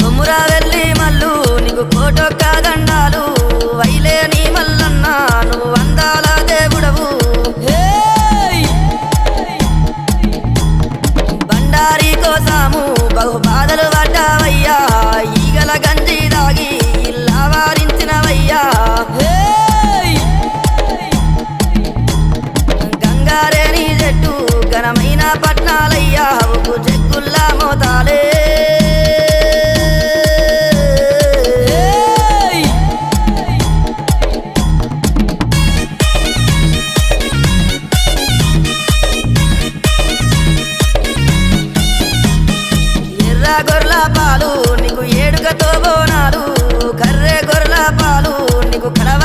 కొమ్మురా వెళ్ళి మల్లు నీకు కోటొక్క దండాలు వైలేని మల్లన్న నువ్వు అందాల దేవుడవు బండారి కోసాము బహు బాధలు పడ్డావయ్యా ఈగల గంజి దాగి ఇల్లా వారించినవయ్యా గంగారేని చెట్టు ఘనమైన పట్నాలయ్యా ఉప్పు చెక్కుల్లా మోతాలే గొర్రెల పాలు నీకు ఏడుకతో బోనాలు కర్రె గొర్రెల పాలు నీకు కడవ